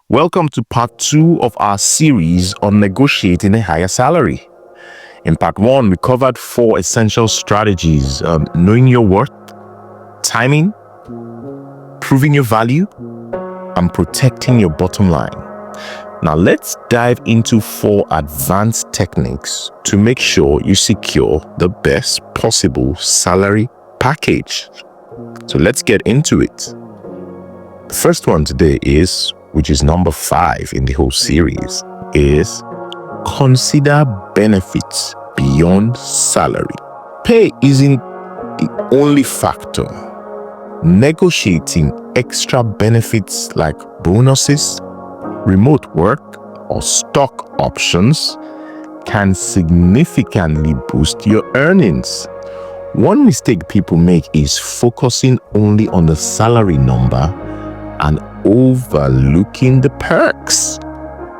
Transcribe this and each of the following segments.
Welcome to part 2 of our series on negotiating a higher salary. In part 1, we covered 4 essential strategies: knowing your worth, timing, proving your value, and protecting your bottom line. Now let's dive into 4 advanced techniques to make sure you secure the best possible salary package. So let's get into it. The first one today is, which is number 5 in the whole series, is consider benefits beyond salary. Pay isn't the only factor. Negotiating extra benefits like bonuses, remote work, or stock options can significantly boost your earnings. One mistake people make is focusing only on the salary number and overlooking the perks.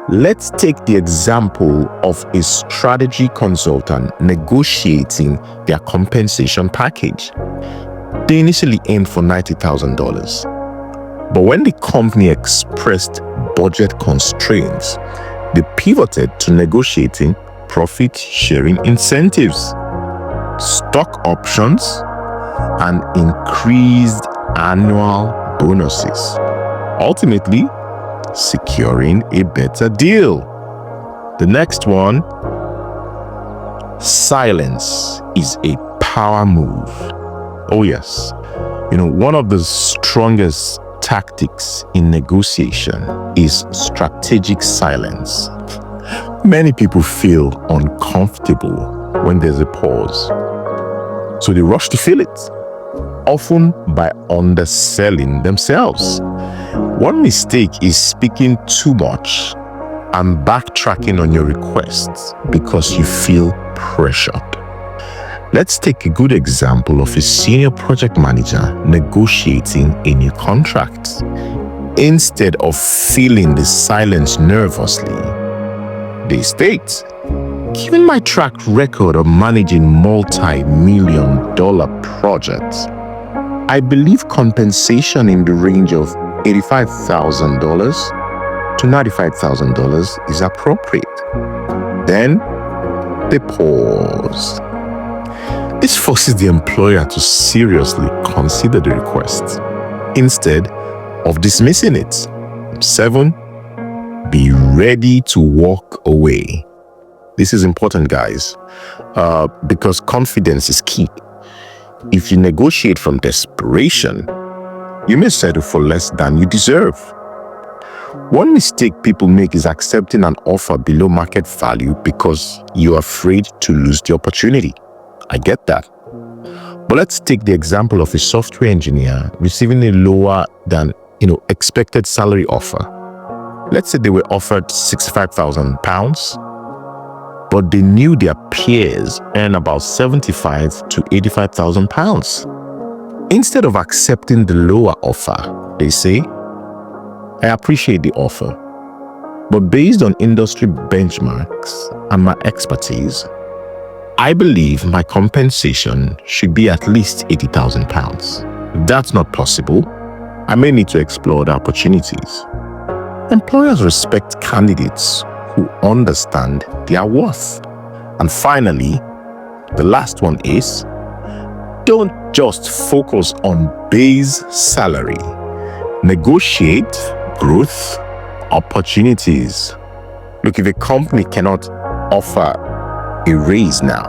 Let's take the example of a strategy consultant negotiating their compensation package. They initially aimed for $90,000, but when the company expressed budget constraints, they pivoted to negotiating profit-sharing incentives, stock options, and increased annual bonuses, ultimately securing a better deal. The next one, silence is a power move. Oh yes, one of the strongest tactics in negotiation is strategic silence. Many people feel uncomfortable when there's a pause, so they rush to fill it, often by underselling themselves. One mistake is speaking too much and backtracking on your requests because you feel pressured. Let's take a good example of a senior project manager negotiating a new contract. Instead of filling the silence nervously, they state, "Given my track record of managing multi-million-dollar projects, I believe compensation in the range of $85,000 to $95,000 is appropriate." Then they pause. This forces the employer to seriously consider the request instead of dismissing it. 7, be ready to walk away. This is important, guys, because confidence is key. If you negotiate from desperation, you may settle for less than you deserve. One mistake people make is accepting an offer below market value because you're afraid to lose the opportunity. I get that. But let's take the example of a software engineer receiving a lower than expected salary offer. Let's say they were offered £65,000, but they knew their peers earn about £75,000 to £85,000. Instead of accepting the lower offer, they say, "I appreciate the offer, but based on industry benchmarks and my expertise, I believe my compensation should be at least £80,000. If that's not possible, I may need to explore the opportunities." Employers respect candidates who understand their worth. And finally, the last one is, don't just focus on base salary. Negotiate growth opportunities. Look, if a company cannot offer a raise now,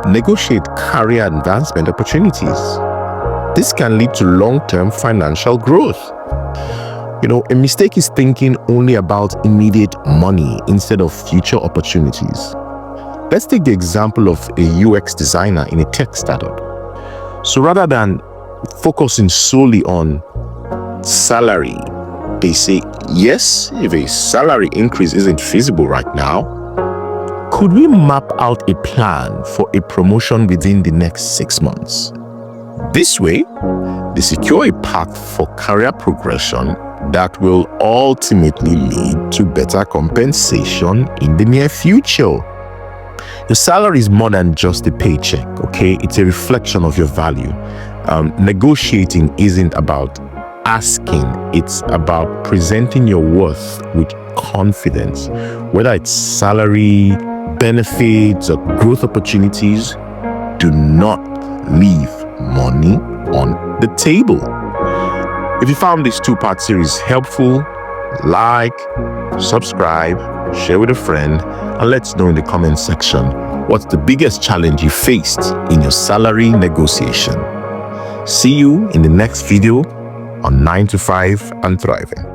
negotiate career advancement opportunities. This can lead to long-term financial growth. A mistake is thinking only about immediate money instead of future opportunities. Let's take the example of a UX designer in a tech startup. So rather than focusing solely on salary, they say, yes, if a salary increase isn't feasible right now, could we map out a plan for a promotion within the next 6 months? This way, they secure a path for career progression that will ultimately lead to better compensation in the near future. Your salary is more than just a paycheck, okay? It's a reflection of your value. Negotiating isn't about asking. It's about presenting your worth with confidence, whether it's salary, benefits, or growth opportunities. Do not leave money on the table. If you found this two-part series helpful, like, subscribe, share with a friend, and let us know in the comment section what's the biggest challenge you faced in your salary negotiation. See you in the next video on 9 to 5 and Thriving.